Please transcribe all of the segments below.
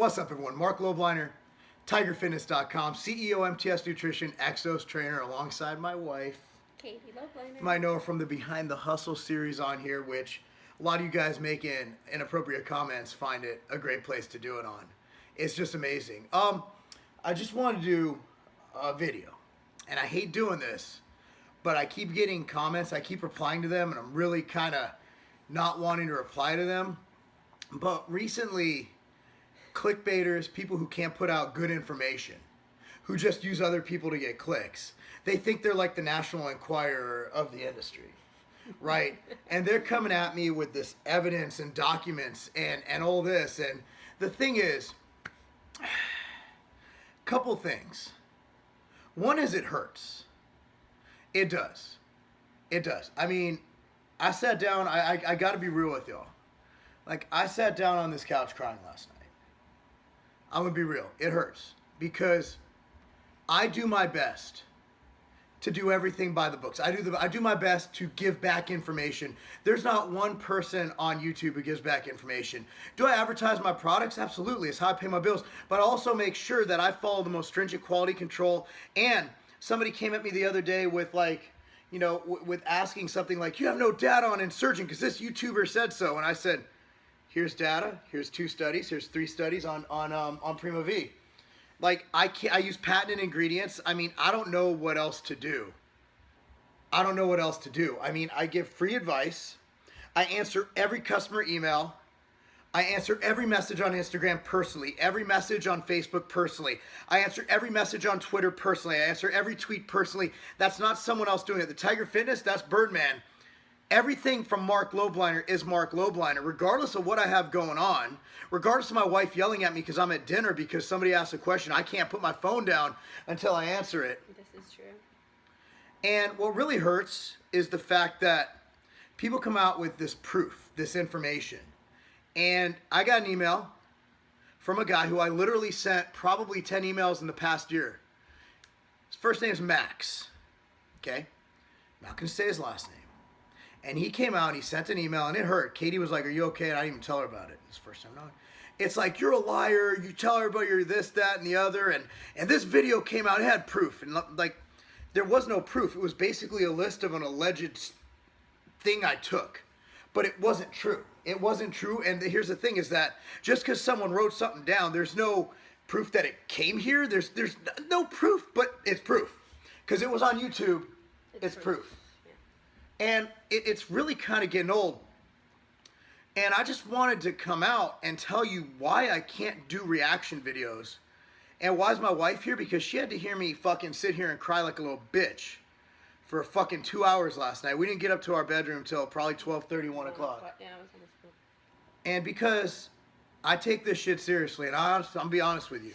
What's up, everyone? Marc Lobliner, TigerFitness.com, CEO MTS Nutrition, Exos trainer, alongside my wife, Katie Lobliner. You might know her from the Behind the Hustle series on here, which a lot of you guys making inappropriate comments find it a great place to do it on. It's just amazing. I just wanted to do a video, and I hate doing this, but I keep getting comments, I keep replying to them, and I'm really kind of not wanting to reply to them. But recently, clickbaiters, people who can't put out good information, who just use other people to get clicks, they think they're like the National Enquirer of the industry, right? And they're coming at me with this evidence and documents and all this. And the thing is, couple things. One is it hurts. It does. It does. I mean, I sat down, I got to be real with y'all. Like, I sat down on this couch crying last night. I'm going to be real. It hurts because I do my best to do everything by the books. I do my best to give back information. There's not one person on YouTube who gives back information. Do I advertise my products? Absolutely. It's how I pay my bills. But I also make sure that I follow the most stringent quality control. And somebody came at me the other day with with asking something like, you have no data on insurgent because this YouTuber said so. And I said, here's data, here's 2 studies, here's 3 studies on Prima V. Like, I use patented ingredients. I mean, I don't know what else to do. I don't know what else to do. I mean, I give free advice. I answer every customer email. I answer every message on Instagram personally, every message on Facebook personally. I answer every message on Twitter personally. I answer every tweet personally. That's not someone else doing it. The Tiger Fitness, that's Birdman. Everything from Marc Lobliner is Marc Lobliner, regardless of what I have going on, regardless of my wife yelling at me because I'm at dinner because somebody asked a question. I can't put my phone down until I answer it. This is true. And what really hurts is the fact that people come out with this proof, this information. And I got an email from a guy who I literally sent probably 10 emails in the past year. His first name is Max. Okay? I'm not going to say his last name. And he came out and he sent an email and it hurt. Katie was like, are you okay? And I didn't even tell her about it. It's the first time knowing. It's like, you're a liar. You tell everybody you're this, that, and the other. And this video came out. It had proof. And like, there was no proof. It was basically a list of an alleged thing I took. But it wasn't true. It wasn't true. And here's the thing is that just because someone wrote something down, there's no proof that it came here. There's no proof, but it's proof. Because it was on YouTube. It's proof. And it's really kind of getting old. And I just wanted to come out and tell you why I can't do reaction videos. And why is my wife here? Because she had to hear me fucking sit here and cry like a little bitch for fucking 2 hours last night. We didn't get up to our bedroom until probably 12:30, 1 o'clock. Yeah, I was almost cool. And because I take this shit seriously, and I'm going to be honest with you.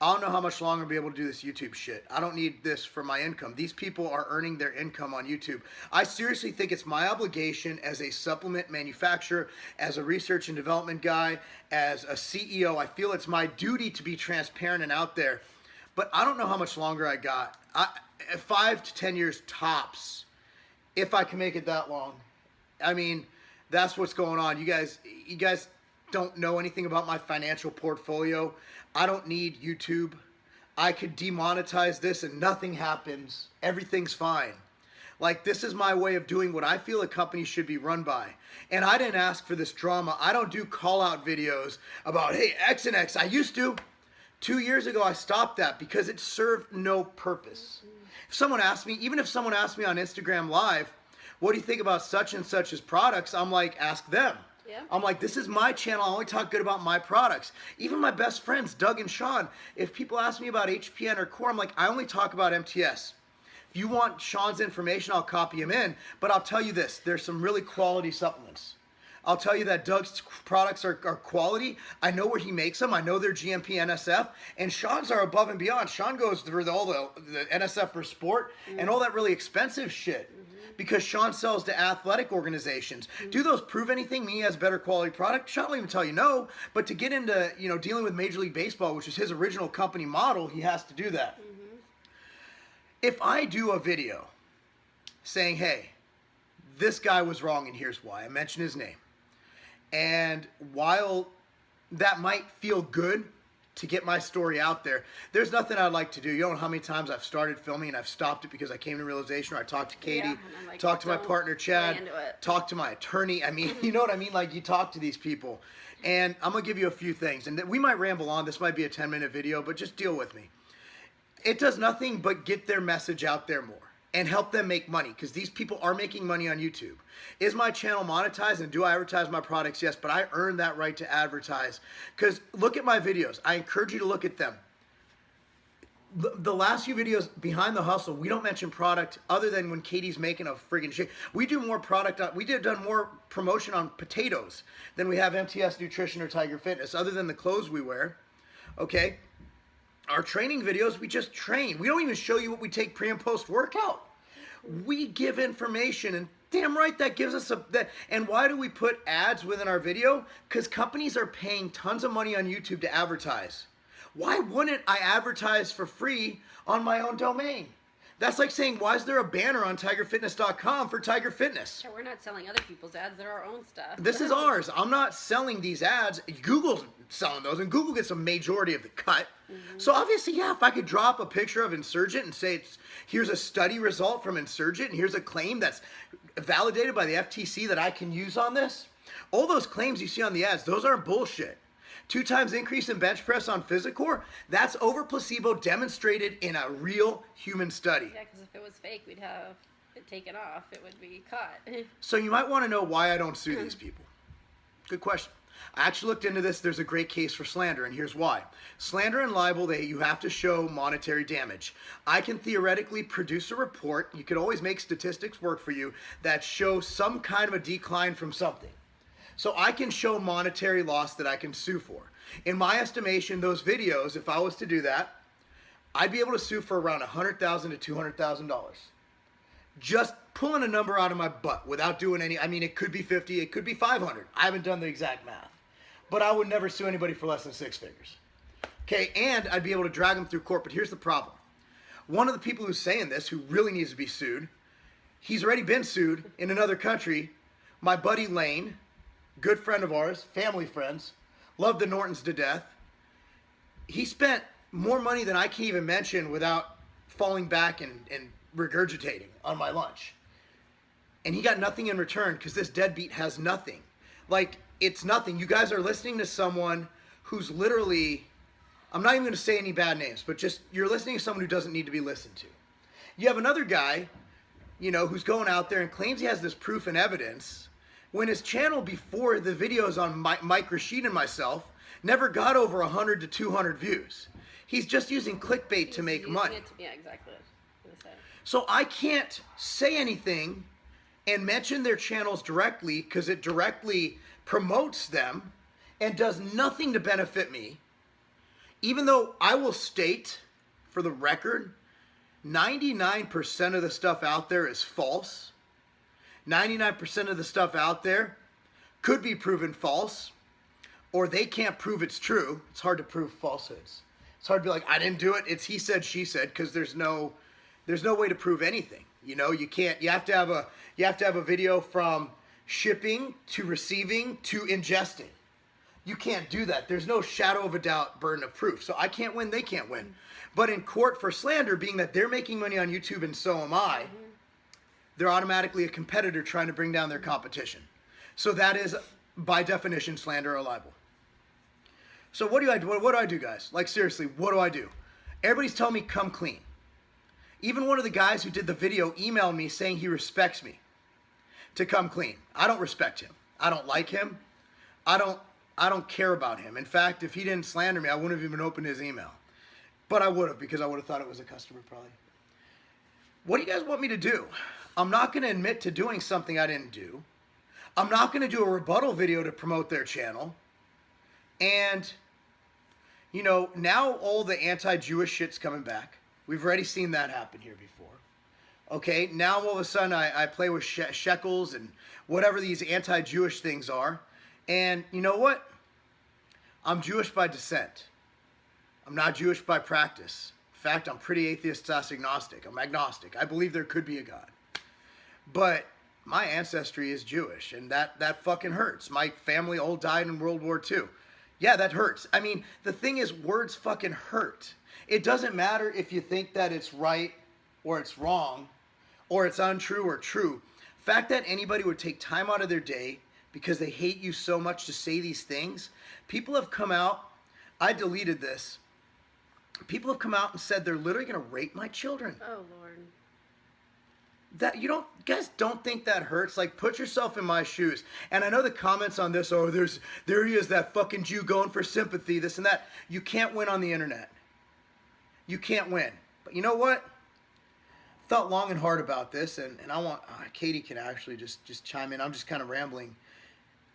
I don't know how much longer I'll be able to do this YouTube shit. I don't need this for my income. These people are earning their income on YouTube. I seriously think it's my obligation as a supplement manufacturer, as a research and development guy, as a CEO. I feel it's my duty to be transparent and out there. But I don't know how much longer I got. 5 to 10 years tops, if I can make it that long. I mean, that's what's going on. You guys don't know anything about my financial portfolio. I don't need YouTube. I could demonetize this and nothing happens. Everything's fine. Like, this is my way of doing what I feel a company should be run by. And I didn't ask for this drama. I don't do call-out videos about, hey, X and X. I used to. 2 years ago, I stopped that because it served no purpose. If someone asked me, even if someone asked me on Instagram Live, what do you think about such and such's products? I'm like, ask them. Yeah. I'm like, this is my channel. I only talk good about my products. Even my best friends, Doug and Sean, if people ask me about HPN or Core, I'm like, I only talk about MTS. If you want Sean's information, I'll copy him in. But I'll tell you this, there's some really quality supplements. I'll tell you that Doug's products are quality. I know where he makes them. I know they're GMP NSF. And Sean's are above and beyond. Sean goes through all the NSF for sport and all that really expensive shit. Because Sean sells to athletic organizations. Do those prove anything? Me has better quality product? Sean will even tell you no. But to get into dealing with Major League Baseball, which is his original company model, he has to do that. If I do a video saying, hey, this guy was wrong and here's why, I mention his name. And while that might feel good to get my story out there. There's nothing I'd like to do. You don't know how many times I've started filming and I've stopped it because I came to realization, or I talked to Katie, Yeah, and I'm like, talked to my don't partner Chad, lay into it. talked to my attorney. I mean, you know what I mean? Like, you talk to these people. And I'm going to give you a few things. And we might ramble on. This might be a 10-minute video, but just deal with me. It does nothing but get their message out there more and help them make money, because these people are making money on YouTube. Is my channel monetized, and do I advertise my products? Yes, but I earn that right to advertise, because look at my videos. I encourage you to look at them. The last few videos, Behind the Hustle, we don't mention product other than when Katie's making a friggin' shake. We do more product, done more promotion on potatoes than we have MTS Nutrition or Tiger Fitness, other than the clothes we wear, okay? Our training videos, we just train. We don't even show you what we take pre and post workout. We give information, and damn right that gives us and why do we put ads within our video? Because companies are paying tons of money on YouTube to advertise. Why wouldn't I advertise for free on my own domain? That's like saying, why is there a banner on tigerfitness.com for Tiger Fitness? Yeah, we're not selling other people's ads. They're our own stuff. This is ours. I'm not selling these ads. Google's selling those, and Google gets a majority of the cut. So obviously, yeah, if I could drop a picture of Insurgent and say, here's a study result from Insurgent, and here's a claim that's validated by the FTC that I can use on this. All those claims you see on the ads, those aren't bullshit. 2 times increase in bench press on Physicor, that's over placebo demonstrated in a real human study. Yeah, because if it was fake, we'd have it taken off. It would be caught. So you might want to know why I don't sue these people. Good question. I actually looked into this. There's a great case for slander, and here's why. Slander and libel, you have to show monetary damage. I can theoretically produce a report, you could always make statistics work for you, that show some kind of a decline from something. So I can show monetary loss that I can sue for. In my estimation, those videos, if I was to do that, I'd be able to sue for around $100,000 to $200,000. Just pulling a number out of my butt without doing any, I mean, it could be 50, it could be 500. I haven't done the exact math. But I would never sue anybody for less than 6 figures. Okay, and I'd be able to drag them through court. But here's the problem. One of the people who's saying this, who really needs to be sued, he's already been sued in another country. My buddy Lane, good friend of ours, family friends, loved the Nortons to death. He spent more money than I can even mention without falling back and regurgitating on my lunch. And he got nothing in return because this deadbeat has nothing. Like, it's nothing. You guys are listening to someone who's literally, I'm not even going to say any bad names, but just, you're listening to someone who doesn't need to be listened to. You have another guy, you know, who's going out there and claims he has this proof and evidence, when his channel before the videos on Mike Rashid and myself never got over 100 to 200 views. He's just using clickbait to make money. Yeah, exactly. So I can't say anything and mention their channels directly because it directly promotes them and does nothing to benefit me. Even though I will state, for the record, 99% of the stuff out there is false. 99% of the stuff out there could be proven false, or they can't prove it's true. It's hard to prove falsehoods. It's hard to be like, I didn't do it. It's he said, she said, because there's no way to prove anything. You know, you can't. You have to have a video from shipping to receiving to ingesting. You can't do that. There's no shadow of a doubt burden of proof. So I can't win. They can't win. But in court for slander, being that they're making money on YouTube and so am I, they're automatically a competitor trying to bring down their competition. So that is, by definition, slander or libel. So what do I do? What do I do, guys? Like, seriously, what do I do? Everybody's telling me come clean. Even one of the guys who did the video emailed me saying he respects me to come clean. I don't respect him. I don't like him. I don't care about him. In fact, if he didn't slander me, I wouldn't have even opened his email. But I would have, because I would have thought it was a customer probably. What do you guys want me to do? I'm not going to admit to doing something I didn't do. I'm not going to do a rebuttal video to promote their channel. And, you know, now all the anti-Jewish shit's coming back. We've already seen that happen here before. Okay, now all of a sudden I play with shekels and whatever these anti-Jewish things are. And you know what? I'm Jewish by descent. I'm not Jewish by practice. In fact, I'm pretty atheist/agnostic. I'm agnostic. I believe there could be a God. But my ancestry is Jewish, and that fucking hurts. My family all died in World War II. Yeah, that hurts. I mean, the thing is, words fucking hurt. It doesn't matter if you think that it's right or it's wrong or it's untrue or true. Fact that anybody would take time out of their day because they hate you so much to say these things. People have come out, I deleted this. People have come out and said they're literally going to rape my children. Oh, Lord. That you guys don't think that hurts? Like, put yourself in my shoes. And I know the comments on this, oh, there he is, that fucking Jew going for sympathy, this and that. You can't win on the internet. You can't win. But you know what? Thought long and hard about this, and I want Katie can actually just chime in. I'm just kind of rambling.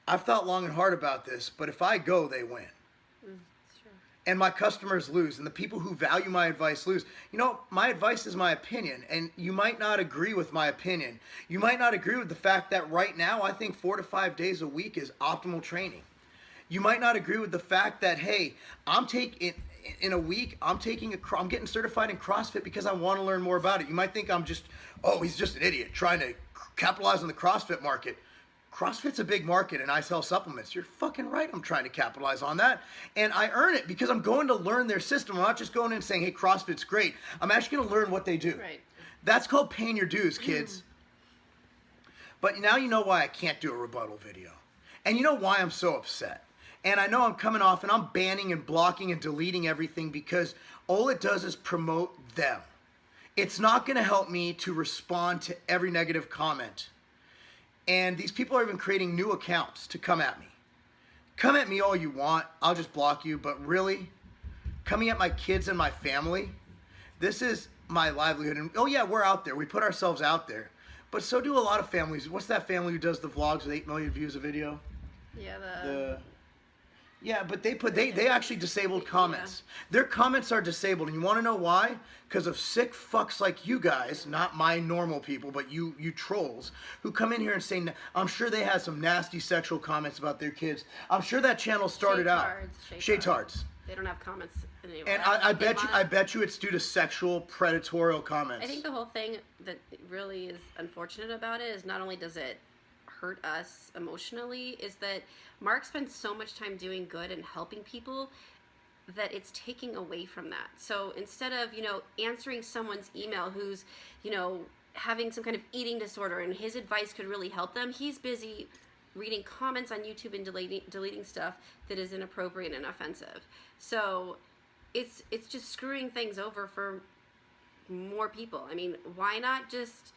I've thought long and hard about this, but if I go, they win. Sure. And my customers lose, and the people who value my advice lose. You know, my advice is my opinion, and you might not agree with my opinion. You might not agree with the fact that right now I think 4 to 5 days a week is optimal training. You might not agree with the fact that, hey, in a week, I'm getting certified in CrossFit because I want to learn more about it. You might think he's just an idiot trying to capitalize on the CrossFit market. CrossFit's a big market and I sell supplements. You're fucking right. I'm trying to capitalize on that. And I earn it because I'm going to learn their system. I'm not just going in and saying, hey, CrossFit's great. I'm actually going to learn what they do. Right. That's called paying your dues, kids. But now you know why I can't do a rebuttal video. And you know why I'm so upset. And I know I'm coming off and I'm banning and blocking and deleting everything because all it does is promote them. It's not going to help me to respond to every negative comment. And these people are even creating new accounts to come at me. Come at me all you want. I'll just block you. But really, coming at my kids and my family, this is my livelihood. And oh yeah, we're out there. We put ourselves out there. But so do a lot of families. What's that family who does the vlogs with 8 million views a video? Yeah, Yeah, but they actually disabled comments. Yeah. Their comments are disabled, and you want to know why? Because of sick fucks like you guys, not my normal people, but you trolls, who come in here and say, I'm sure they had some nasty sexual comments about their kids. I'm sure that channel started out. Shaytards. They don't have comments anywhere. And I bet you it's due to sexual predatorial comments. I think the whole thing that really is unfortunate about it is not only does it hurt us emotionally, is that Mark spends so much time doing good and helping people that it's taking away from that. So instead of, answering someone's email who's, having some kind of eating disorder and his advice could really help them, he's busy reading comments on YouTube and deleting stuff that is inappropriate and offensive. So it's just screwing things over for more people. I mean, why not just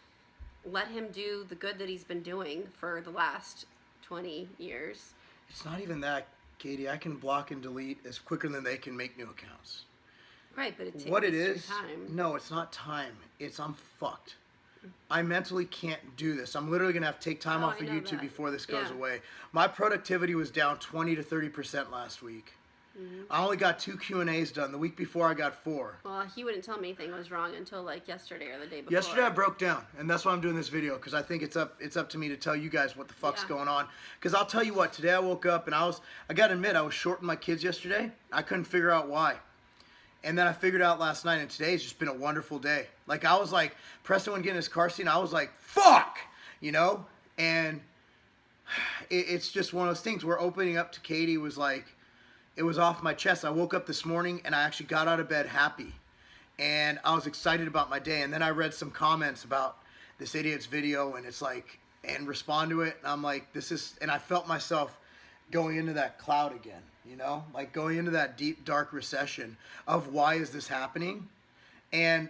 let him do the good that he's been doing for the last 20 years? It's not even that, Katie. I can block and delete as quicker than they can make new accounts. Right, but it takes what it is, time. No, it's not time. It's I'm fucked. I mentally can't do this. I'm literally going to have to take time off of YouTube before this goes away. My productivity was down 20 to 30% last week. Mm-hmm. I only got 2 Q&As done. The week before I got 4. Well, he wouldn't tell me anything was wrong until like yesterday or the day before. Yesterday I broke down, and that's why I'm doing this video, because I think it's up to me to tell you guys what the fuck's going on. Because I'll tell you what, today I woke up and I got to admit, I was shorting my kids yesterday. I couldn't figure out why. And then I figured out last night, and today's just been a wonderful day. Like, I was like, Preston would get in his car seat, and I was like, fuck! And it's just one of those things where opening up to Katie was like, it was off my chest. I woke up this morning, and I actually got out of bed happy. And I was excited about my day. And then I read some comments about this idiot's video, and it's like, and respond to it. And I'm like, and I felt myself going into that cloud again. Like going into that deep, dark recession of why is this happening? And,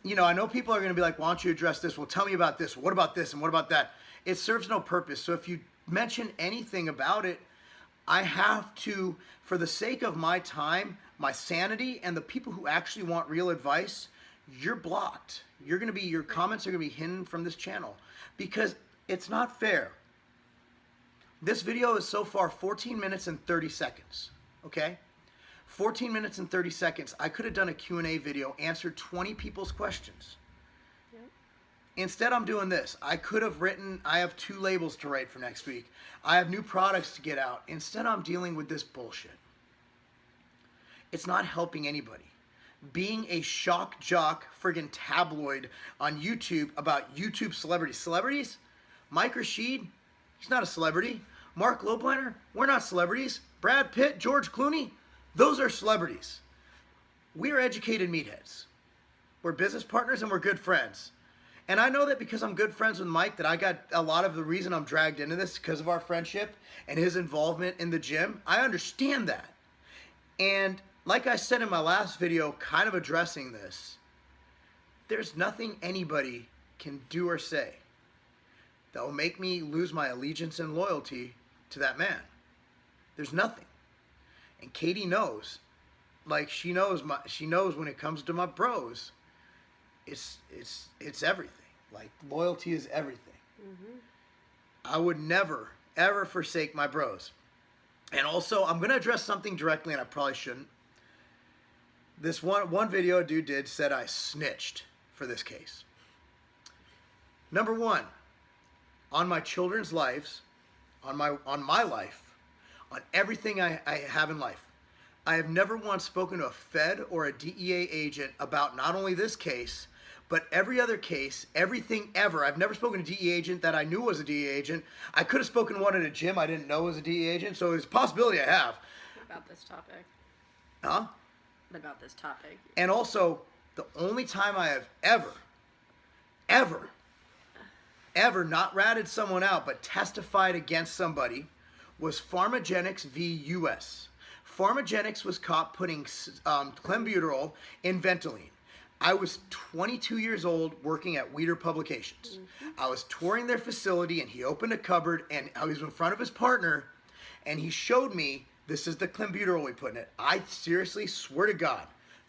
I know people are going to be like, why don't you address this? Well, tell me about this. What about this? And what about that? It serves no purpose. So if you mention anything about it, I have to, for the sake of my time, my sanity, and the people who actually want real advice, you're blocked. Your comments are going to be hidden from this channel because it's not fair. This video is so far 14 minutes and 30 seconds, okay? 14 minutes and 30 seconds. I could have done a Q&A video, answered 20 people's questions. Yep. Instead, I'm doing this. I could have I have 2 labels to write for next week. I have new products to get out. Instead, I'm dealing with this bullshit. It's not helping anybody. Being a shock jock friggin' tabloid on YouTube about YouTube celebrities. Celebrities? Mike Rashid? He's not a celebrity. Marc Lobliner, we're not celebrities. Brad Pitt, George Clooney, those are celebrities. We are educated meatheads. We're business partners and we're good friends. And I know that because I'm good friends with Mike, that I got a lot of the reason I'm dragged into this because of our friendship and his involvement in the gym. I understand that. And like I said in my last video, kind of addressing this, there's nothing anybody can do or say that will make me lose my allegiance and loyalty to that man. There's nothing. And Katie knows, like she knows when it comes to my bros, it's everything. Like loyalty is everything. Mm-hmm. I would never ever forsake my bros. And also, I'm gonna address something directly, and I probably shouldn't. This one video a dude did said I snitched for this case. Number one, on my children's lives, on my life, on everything I have in life, I have never once spoken to a Fed or a DEA agent about not only this case, but every other case, everything ever. I've never spoken to a DEA agent that I knew was a DEA agent. I could have spoken to one at a gym I didn't know was a DEA agent, so there's a possibility I have. About this topic. Huh? About this topic. And also, the only time I have ever not ratted someone out but testified against somebody was Pharmagenics v. US. Pharmagenics was caught putting clenbuterol in Ventolin. I was 22 years old working at Weider Publications. Mm-hmm. I was touring their facility and he opened a cupboard and I was in front of his partner and he showed me, this is the clenbuterol we put in it. I seriously, swear to God,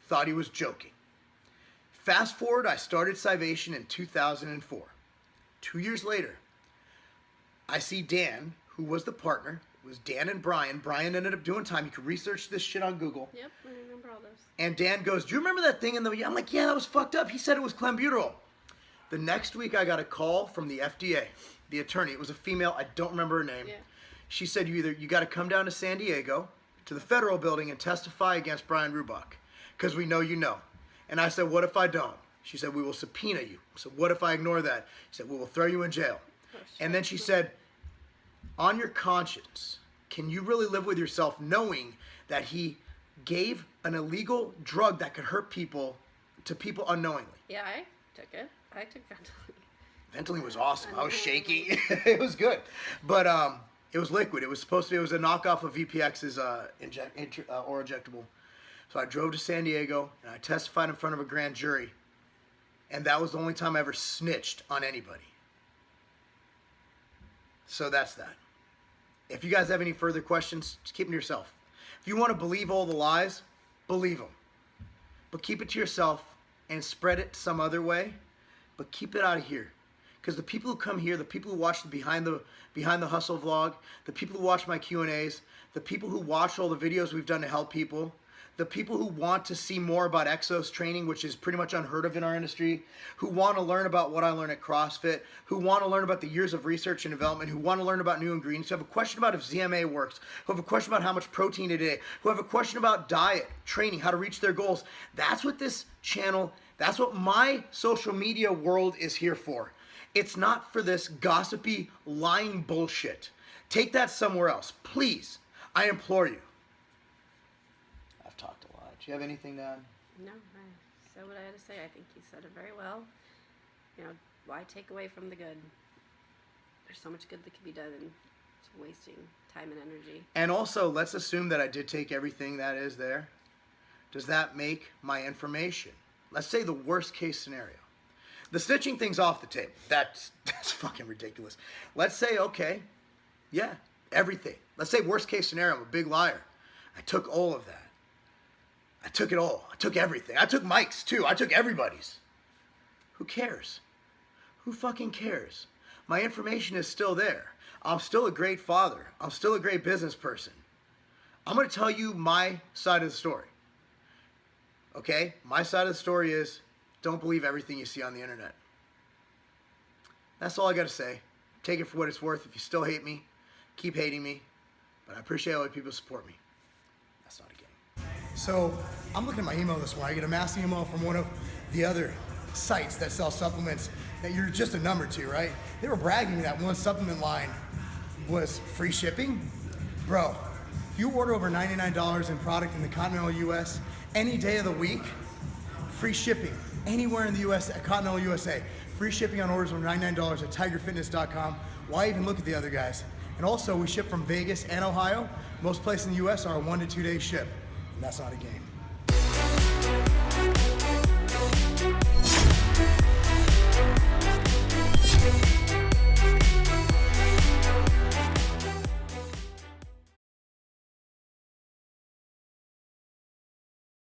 thought he was joking. Fast forward, I started Scivation in 2004. 2 years later, I see Dan, who was the partner. It was Dan and Brian. Brian ended up doing time. You can research this shit on Google. Yep, I remember all those. And Dan goes, do you remember that thing in the... I'm like, yeah, that was fucked up. He said it was clenbuterol. The next week, I got a call from the FDA, the attorney. It was a female. I don't remember her name. Yeah. She said, you got to come down to San Diego, to the federal building, and testify against Brian Rubach, because we know you know. And I said, what if I don't? She said, we will subpoena you. So what if I ignore that? She said, we will throw you in jail. Oh, and then she said, on your conscience, can you really live with yourself knowing that he gave an illegal drug that could hurt people to people unknowingly? Yeah, I took it. I took Ventolin. Ventolin was awesome. I was shaking. It was good. But it was liquid. It was supposed to be, it was a knockoff of VPX's oral injectable. So I drove to San Diego and I testified in front of a grand jury. And that was the only time I ever snitched on anybody. So that's that. If you guys have any further questions, just keep them to yourself. If you want to believe all the lies, believe them. But keep it to yourself and spread it some other way. But keep it out of here. Because the people who come here, the people who watch the Behind the Hustle vlog, the people who watch my Q&As, the people who watch all the videos we've done to help people, the people who want to see more about Exos training, which is pretty much unheard of in our industry, who want to learn about what I learned at CrossFit, who want to learn about the years of research and development, who want to learn about new ingredients, who have a question about if ZMA works, who have a question about how much protein to eat, who have a question about diet, training, how to reach their goals. That's what this channel, that's what my social media world is here for. It's not for this gossipy, lying bullshit. Take that somewhere else. Please, I implore you. I've talked a lot. Do you have anything to add? No, I said what I had to say. I think you said it very well. You know, why take away from the good? There's so much good that could be done, and it's wasting time and energy. And also, let's assume that I did take everything that is there. Does that make my information? Let's say the worst case scenario. The snitching thing's off the table. That's fucking ridiculous. Let's say, okay, yeah, everything. Let's say worst case scenario, I'm a big liar. I took all of that. I took it all. I took everything. I took Mike's too. I took everybody's. Who cares? Who fucking cares? My information is still there. I'm still a great father. I'm still a great business person. I'm going to tell you my side of the story. Okay? My side of the story is, don't believe everything you see on the internet. That's all I got to say. Take it for what it's worth. If you still hate me, keep hating me. But I appreciate all the people who support me. That's not a game. So I'm looking at my email this morning. I get a mass email from one of the other sites that sell supplements that you're just a number to, right? They were bragging that one supplement line was free shipping. Bro, if you order over $99 in product in the continental US any day of the week, free shipping anywhere in the US, continental USA. Free shipping on orders over $99 at tigerfitness.com. Why even look at the other guys? And also, we ship from Vegas and Ohio. Most places in the US are a 1 to 2 day ship, and that's not a game.